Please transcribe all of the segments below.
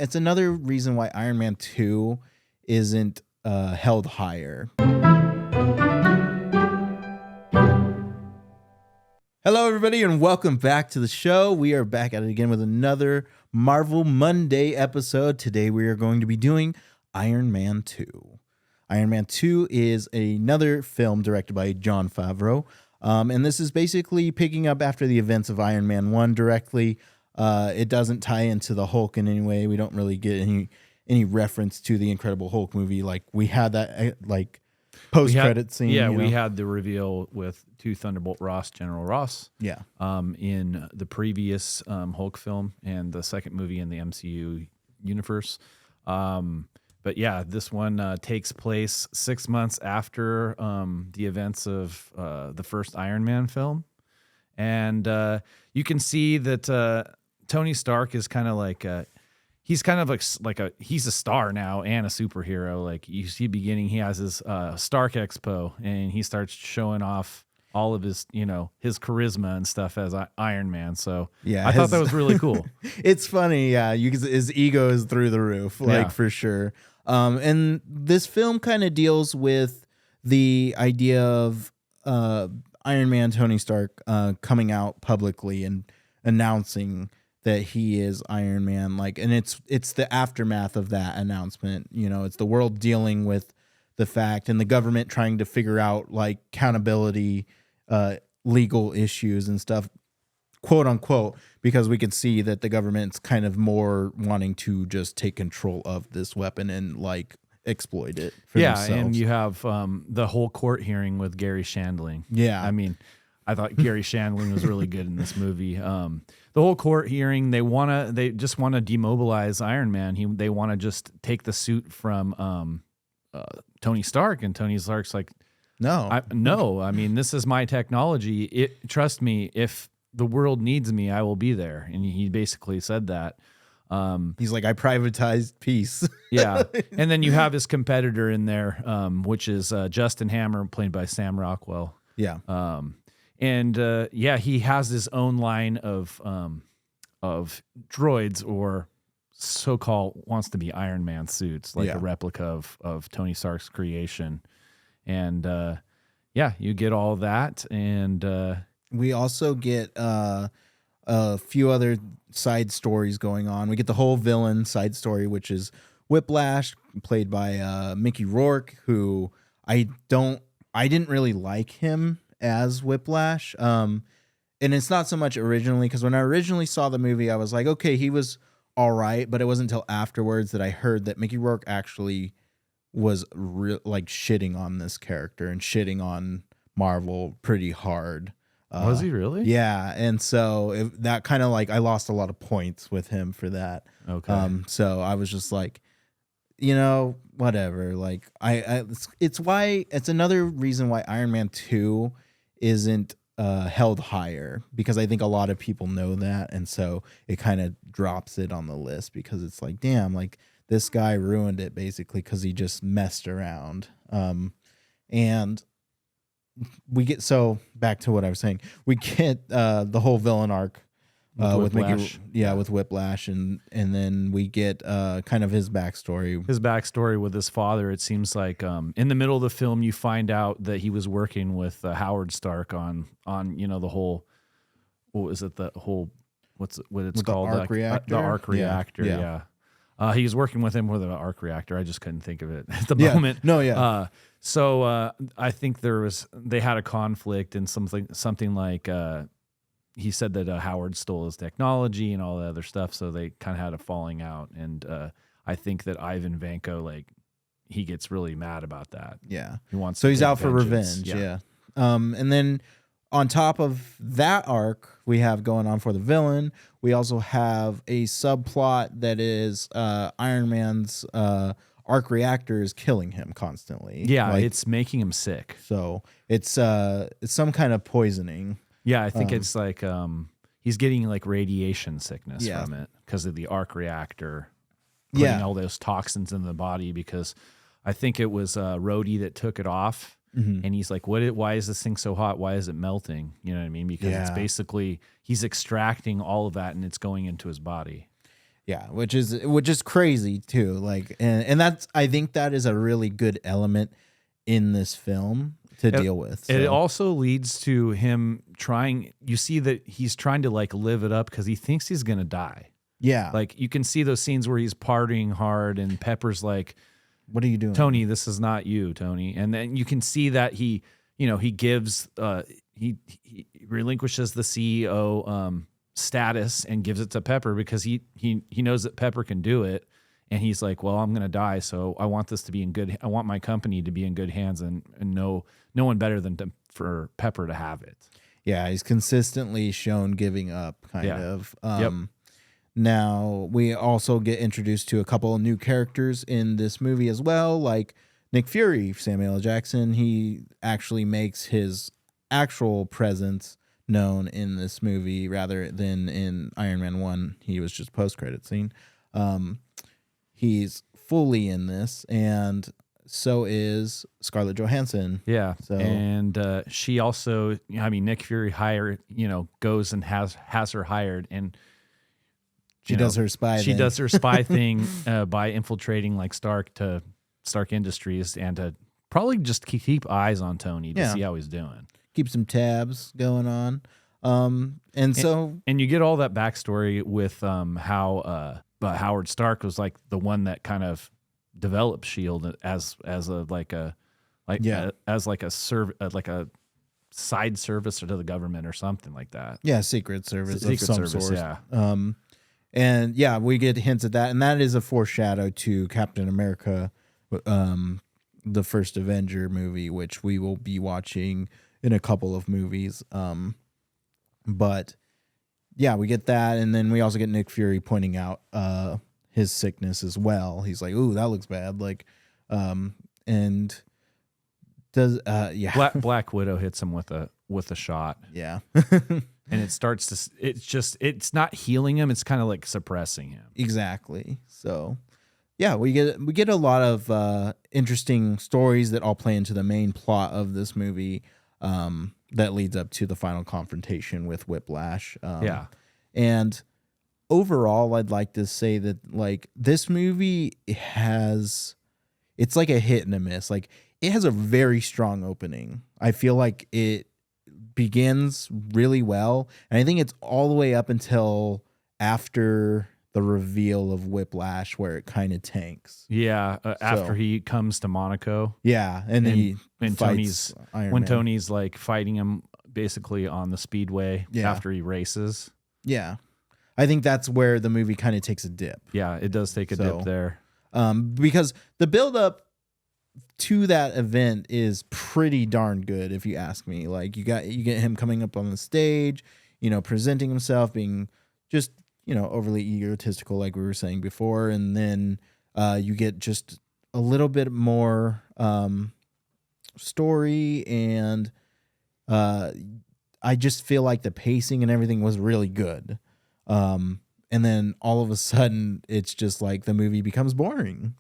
it's another reason why Iron Man 2 isn't held higher. Hello, everybody, and welcome back to the show. We are back at it again with another Marvel Monday episode. Today, we are going to be doing Iron Man 2. Iron Man 2 is another film directed by Jon Favreau, and this is basically picking up after the events of Iron Man 1 directly. It doesn't tie into the Hulk in any way. We don't really get any reference to the Incredible Hulk movie. Like, we had that post-credit scene. Yeah, we had the reveal with General Ross. Yeah. In the previous Hulk film and the second movie in the MCU universe. But yeah, this one takes place 6 months after the events of the first Iron Man film. And you can see that Tony Stark is kind of like he's kind of like he's a star now and a superhero. Like, you see beginning, he has his Stark Expo, and he starts showing off all of his, his charisma and stuff as Iron Man. So yeah, I thought that was really cool. It's funny. Yeah. His ego is through the roof, for sure. And this film kind of deals with the idea of Iron Man, Tony Stark, coming out publicly and announcing that he is Iron Man. And it's the aftermath of that announcement. It's the world dealing with the fact, and the government trying to figure out accountability, legal issues and stuff, quote unquote, because we can see that the government's kind of more wanting to just take control of this weapon and exploit it for themselves. And you have the whole court hearing with Gary Shandling. Yeah. I mean, I thought Gary Shandling was really good in this movie. The whole court hearing, they just want to demobilize Iron Man. They want to just take the suit from Tony Stark, and Tony Stark's like, no. I mean, this is my technology. Trust me, if the world needs me, I will be there. And he basically said that. He's like, I privatized peace. Yeah. And then you have his competitor in there, which is Justin Hammer, played by Sam Rockwell. Yeah. He has his own line of droids, or so-called wants to be Iron Man suits, a replica of Tony Stark's creation. And you get all that. And we also get a few other side stories going on. We get the whole villain side story, which is Whiplash, played by Mickey Rourke, who I didn't really like him as Whiplash. And it's not so much originally, because when I originally saw the movie, I was like, okay, he was all right, but it wasn't until afterwards that I heard that Mickey Rourke actually was shitting on this character and shitting on Marvel pretty hard. Was he really? Yeah, and so that kind of I lost a lot of points with him for that. Okay. So I was just like, whatever. It's another reason why Iron Man 2 isn't held higher, because I think a lot of people know that, and so it kind of drops it on the list, because it's like, damn, this guy ruined it basically because he just messed around. And we get, so back to what I was saying, we get the whole villain arc with Whiplash. with Whiplash, and then we get kind of his backstory. His backstory with his father. It seems like in the middle of the film, you find out that he was working with Howard Stark on the whole, what was it? The whole, what it's called? The arc reactor. The arc reactor. Yeah. He was working with him with an arc reactor. I just couldn't think of it at the moment. No, yeah. So I think they had a conflict, and something like he said that Howard stole his technology and all that other stuff. So they kind of had a falling out, and I think that Ivan Vanko, he gets really mad about that. Yeah, he wants. So he's out for revenge. Yeah. And then on top of that arc we have going on for the villain, we also have a subplot that is Iron Man's arc reactor is killing him constantly. Yeah, it's making him sick. So it's some kind of poisoning. Yeah, I think it's he's getting radiation sickness from it because of the arc reactor putting all those toxins in the body. Because I think it was Rhodey that took it off. Mm-hmm. And he's like, why is this thing so hot? Why is it melting? You know what I mean? Because it's basically, he's extracting all of that and it's going into his body. Yeah, which is crazy too. Like, and that's, I think that is a really good element in this film to deal with. It also leads to him trying. You see that he's trying to like live it up because he thinks he's gonna die. Yeah, Like you can see those scenes where he's partying hard, and Pepper's like, "What are you doing, Tony? This is not you, Tony." And then you can see that he gives he relinquishes the CEO status and gives it to Pepper because he knows that Pepper can do it, and he's like, well, I'm gonna die, so I want this to be I want my company to be in good hands, and no one better than for Pepper to have it. Yeah, he's consistently shown giving up, kind of. Yep. Now we also get introduced to a couple of new characters in this movie as well, like Nick Fury, Samuel L. Jackson. He actually makes his actual presence known in this movie rather than in Iron Man 1. He was just post-credit scene. He's fully in this, and so is Scarlett Johansson. Yeah. So, and she also, Nick Fury goes and has her hired, and she does her spy. She does her spy thing by infiltrating like Stark Industries, and to probably just keep eyes on Tony to see how he's doing. Keep some tabs going on. And you get all that backstory with how Howard Stark was like the one that kind of developed SHIELD as a side service to the government or something like that. Yeah, secret service Secret of some service, sort. yeah. And yeah, we get hints at that, and that is a foreshadow to Captain America, the first Avenger movie, which we will be watching in a couple of movies. But yeah, we get that, and then we also get Nick Fury pointing out his sickness as well. He's like, "Ooh, that looks bad." Like, and does Black Widow hits him with a shot. Yeah. And it's not healing him, it's kind of like suppressing him. Exactly. So yeah, we get a lot of interesting stories that all play into the main plot of this movie, that leads up to the final confrontation with Whiplash. And overall, I'd like to say that like this movie it's like a hit and a miss. Like it has a very strong opening. I feel like it begins really well, and I think it's all the way up until after the reveal of Whiplash where it kind of tanks. Yeah, after he comes to Monaco. Yeah, and Tony's like fighting him basically on the speedway after he races. Yeah. I think that's where the movie kind of takes a dip. Yeah, it does take a dip there. Because the build up to that event is pretty darn good, if you ask me. Like you get him coming up on the stage, presenting himself, being just, overly egotistical, like we were saying before, and then you get just a little bit more story, and I just feel like the pacing and everything was really good. And then all of a sudden, it's just like the movie becomes boring.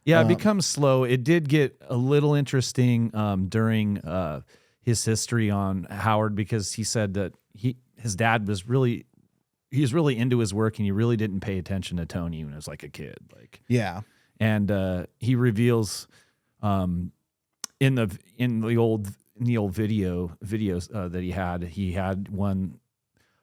Yeah, it becomes slow. It did get a little interesting during his history on Howard, because he said that his dad was really into his work, and he really didn't pay attention to Tony when he was like a kid. Like, yeah, and he reveals in the old videos that he had one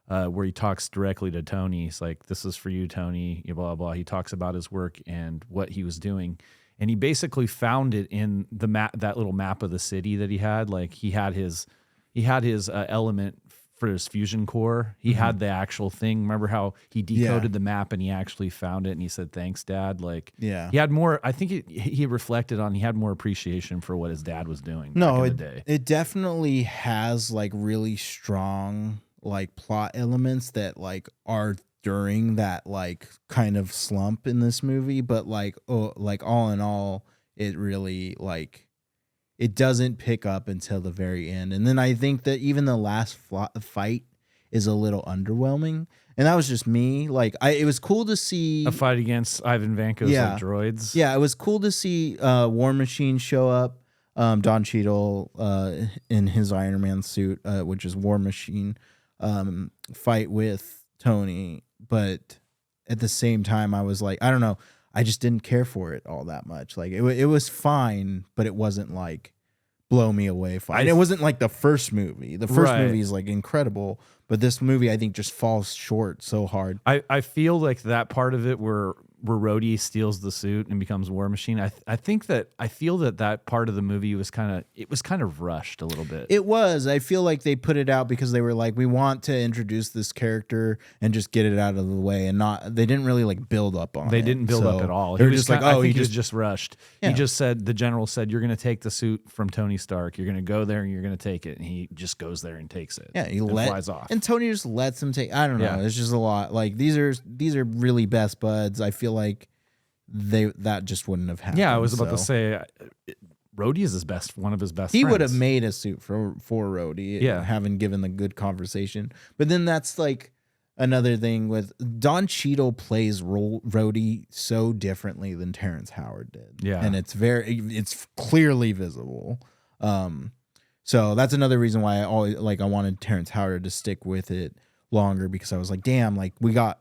where he talks directly to Tony. He's like, "This is for you, Tony." Blah blah blah. He talks about his work and what he was doing, and he basically found it in the map, that little map of the city that he had. Like he had his element for his fusion core. He had the actual thing. Remember how he decoded the map and he actually found it, and he said, "Thanks, Dad." Like, he had more. I think he reflected on. He had more appreciation for what his dad was doing. No, back in the day. It definitely has like really strong like plot elements that like are during that like kind of slump in this movie, but like all in all, it really like it doesn't pick up until the very end. And then I think that even the last fight is a little underwhelming, and that was just me. Like it was cool to see a fight against Ivan Vanko's like droids. Yeah, it was cool to see War Machine show up. Don Cheadle in his Iron Man suit, which is War Machine, fight with Tony, but at the same time, I was like, I don't know, I just didn't care for it all that much. Like it was fine, but it wasn't like blow me away fine. It wasn't like the first movie. The first movie is like incredible, but this movie I think just falls short so hard. I feel like that part of it where Rhodey steals the suit and becomes War Machine. I feel that part of the movie was kind of rushed a little bit. It was. I feel like they put it out because they were like, we want to introduce this character and just get it out of the way, and they didn't really like build up on it. They didn't build up at all. They were just like, I think he was just rushed. Yeah. He just said, the general said, you're going to take the suit from Tony Stark. You're going to go there and you're going to take it. And he just goes there and takes it. Yeah, he flies off. And Tony just lets him take. I don't know. Yeah. It's just a lot. Like these are really best buds. I feel like that just wouldn't have happened. Yeah, I was about to say, Rhodey is one of his best. He friends. would have made a suit for Rhodey. Yeah, having given the good conversation. But then that's like another thing with Don Cheadle plays Rhodey so differently than Terrence Howard did. Yeah, and it's clearly visible. So that's another reason why I wanted Terrence Howard to stick with it longer, because I was like, damn, like we got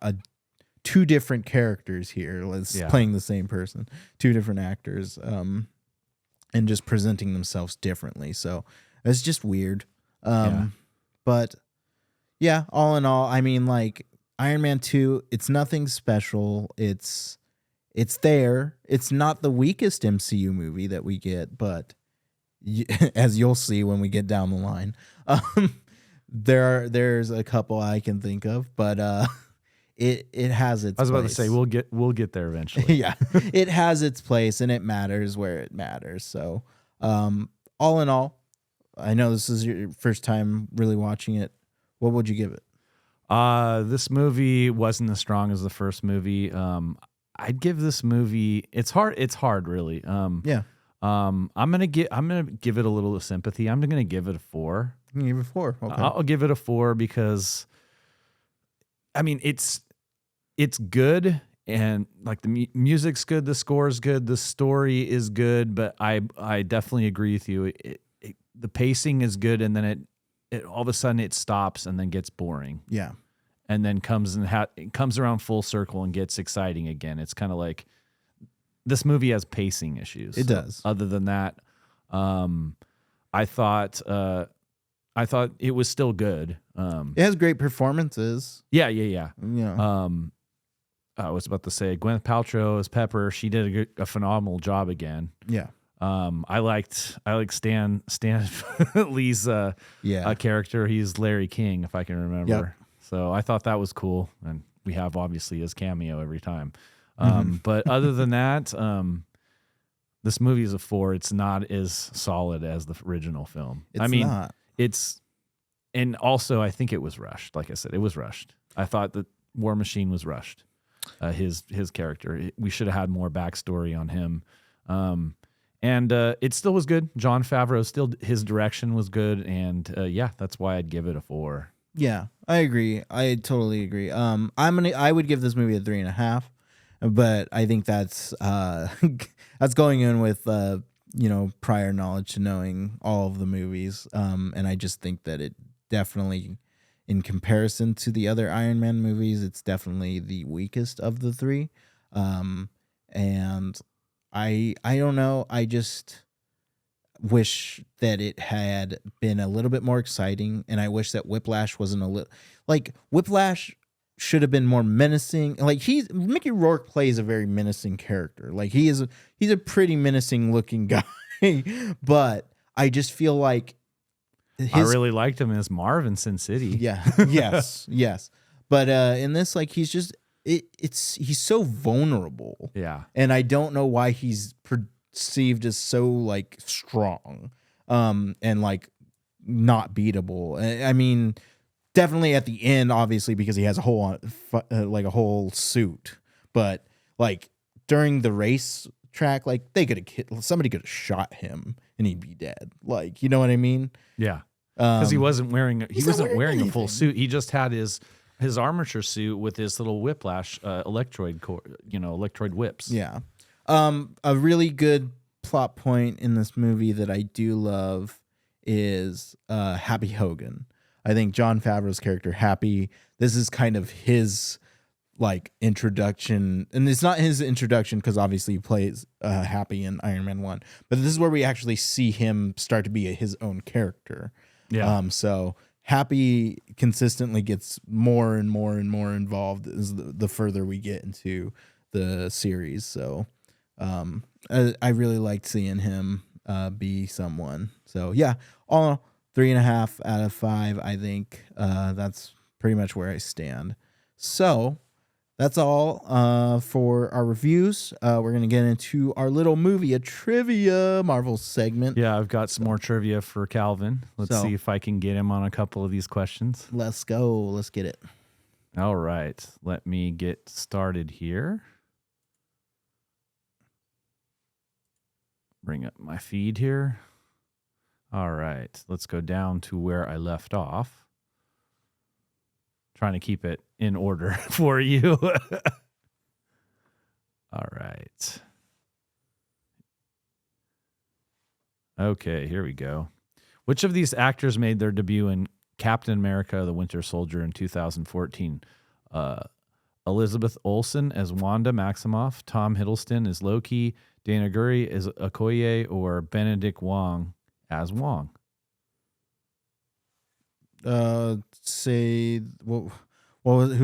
two different characters here. Playing the same person, two different actors, and just presenting themselves differently. So it's just weird. But yeah, all in all, I mean, like Iron Man 2, it's nothing special. It's there. It's not the weakest MCU movie that we get, but as you'll see when we get down the line, there's a couple I can think of, but it has its. I was about place. to say we'll get there eventually. Yeah, it has its place and it matters where it matters. So, all in all, I know this is your first time really watching it. What would you give it? This movie wasn't as strong as the first movie. I'd give this movie. It's hard, really. Yeah. I'm gonna give it a little sympathy. I'm gonna give it a 4. You give it a 4. Okay. I'll give it a 4 because, I mean, it's good, and like the music's good, the score's good, the story is good, but I definitely agree with you. The pacing is good, and then it all of a sudden it stops and then gets boring. Yeah, and then it comes around full circle and gets exciting again. It's kind of like this movie has pacing issues. It does. Other than that, I thought it was still good. It has great performances. Yeah. Yeah. I was about to say Gwyneth Paltrow as Pepper. She did a phenomenal job again. Yeah. I like Stan Lee's character. He's Larry King, if I can remember. Yep. So I thought that was cool, and we have obviously his cameo every time. But other than that, this movie is a 4. It's not as solid as the original film. Not. And also I think it was rushed. Like I said, it was rushed. I thought that War Machine was rushed. His character. We should have had more backstory on him. And it still was good. Jon Favreau his direction was good, and that's why I'd give it a 4. Yeah, I agree. I totally agree. I would give this movie a 3.5, but I think that's that's going in with prior knowledge to knowing all of the movies. And I just think that it definitely, in comparison to the other Iron Man movies, it's definitely the weakest of the 3. And I don't know. I just wish that it had been a little bit more exciting, and I wish that Whiplash wasn't a little like Whiplash should have been more menacing. Like Mickey Rourke plays a very menacing character. Like he's a pretty menacing looking guy, but I just feel like I really liked him as Marv in Sin City. Yeah. Yes. But in this, like he's just he's so vulnerable. Yeah. And I don't know why he's perceived as so like strong, and like not beatable. I mean, definitely at the end, obviously, because he has a whole suit. But like during the race track, like somebody could have shot him and he'd be dead. Like, you know what I mean? Yeah. Because he wasn't wearing a full suit. He just had his armature suit with his little whiplash electroid whips. Yeah. A really good plot point in this movie that I do love is Happy Hogan. I think Jon Favreau's character, Happy, this is kind of his like introduction, and it's not his introduction because obviously he plays Happy in Iron Man 1, but this is where we actually see him start to be his own character. Yeah. So Happy consistently gets more and more and more involved as the further we get into the series. So I really liked seeing him be someone. So yeah, all 3.5 out of 5. I think that's pretty much where I stand. So that's all for our reviews. We're going to get into our little movie, a trivia Marvel segment. Yeah, I've got some more trivia for Calvin. Let's see if I can get him on a couple of these questions. Let's go. Let's get it. All right. Let me get started here. Bring up my feed here. All right. Let's go down to where I left off. Trying to keep it in order for you. All right. Okay, here we go. Which of these actors made their debut in Captain America: The Winter Soldier in 2014? Elizabeth Olsen as Wanda Maximoff, Tom Hiddleston as Loki, Dana Guri as Okoye, or Benedict Wong as Wong? Say who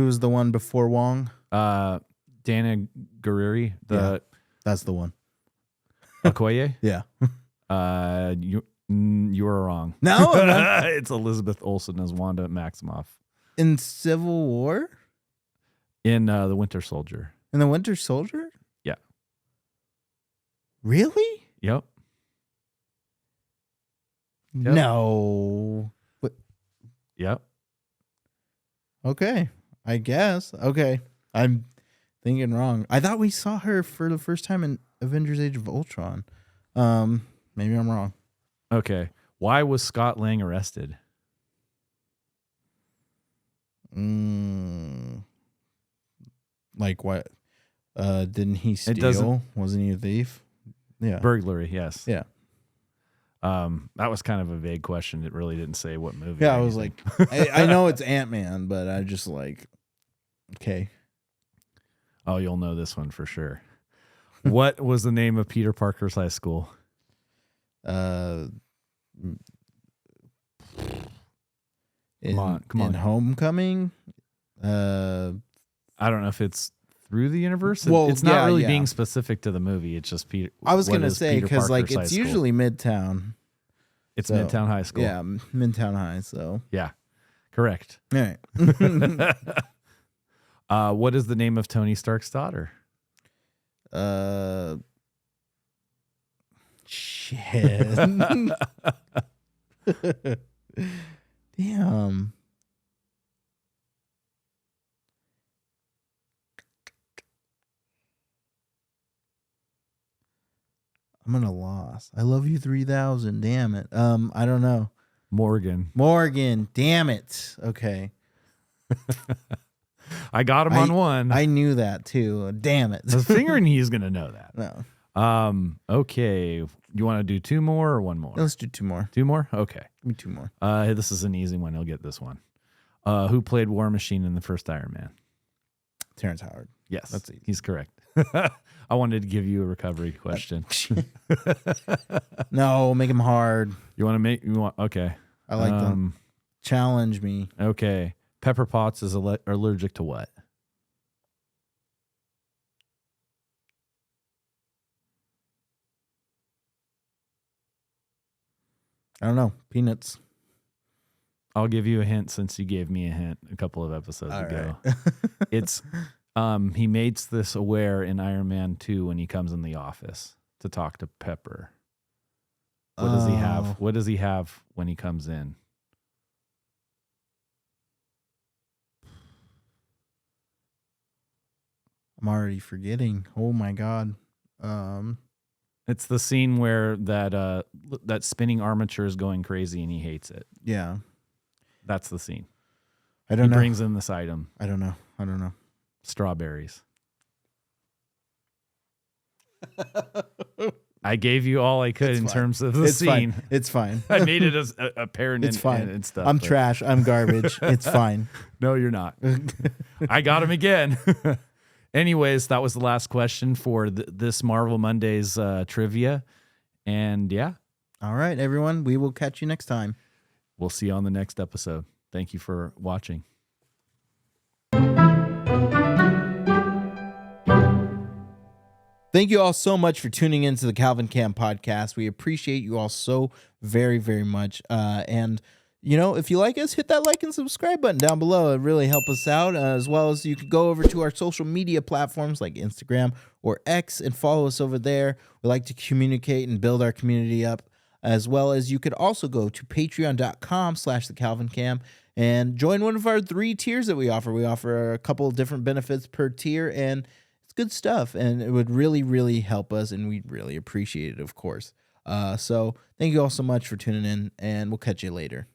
was the one before Wong? Dana Guri. That's the one. Okoye. Yeah. You were wrong. No, it's Elizabeth Olsen as Wanda Maximoff in Civil War. In The Winter Soldier. In The Winter Soldier. Yeah. Really? Yep. No. What? Yep. Okay. I guess. Okay. I'm thinking wrong. I thought we saw her for the first time in Avengers Age of Ultron. Maybe I'm wrong. Okay. Why was Scott Lang arrested? Like what? Didn't he steal? Wasn't he a thief? Yeah. Burglary, yes. Yeah. That was kind of a vague question. It really didn't say what movie. Yeah, I was like, I know it's Ant-Man, but I just like, okay. Oh, you'll know this one for sure. What was the name of Peter Parker's high school? Come on. In Homecoming? I don't know if it's through the universe. Well, it's not really being specific to the movie. It's just Peter. I was going to say, because like it's usually Midtown. It's Midtown High School. Yeah, Midtown High. So yeah, correct. All right. What is the name of Tony Stark's daughter? Shit. Damn. I'm gonna loss. I love you 3000. Damn it. I don't know. Morgan. Damn it. Okay. I got him on one. I knew that too. Damn it. I was figuring he's gonna know that. No. Okay. You want to do 2 more or 1 more? Let's do 2 more. 2 more? Okay. Give me 2 more. This is an easy one. You'll get this one. Who played War Machine in the first Iron Man? Terrence Howard. Yes, that's easy. He's correct. I wanted to give you a recovery question. No, make him hard. Okay. I like them. Challenge me. Okay. Pepper Potts is allergic to what? I don't know. Peanuts. I'll give you a hint since you gave me a hint a couple of episodes ago. Right. It's he makes this aware in Iron Man 2 when he comes in the office to talk to Pepper. What does he have? What does he have when he comes in? I'm already forgetting. Oh my god. It's the scene where that spinning armature is going crazy and he hates it. Yeah. That's the scene. I don't know. He brings in this item. I don't know. Strawberries. I gave you all I could in terms of the scene. Fine. It's fine. I made it as apparent. It's fine. And stuff. I'm trash. I'm garbage. It's fine. No, you're not. I got him again. Anyways, that was the last question for this Marvel Mondays trivia. And yeah. All right, everyone. We will catch you next time. We'll see you on the next episode. Thank you for watching. Thank you all so much for tuning into the Calvin Cam podcast. We appreciate you all so very, very much. And, you know, if you like us, hit that like and subscribe button down below. It really helps us out, as well as you can go over to our social media platforms like Instagram or X and follow us over there. We like to communicate and build our community up, as well as you could also go to patreon.com/thecalvincam and join one of our 3 tiers that we offer. We offer a couple of different benefits per tier, and it's good stuff, and it would really, really help us, and we'd really appreciate it, of course. So thank you all so much for tuning in, and we'll catch you later.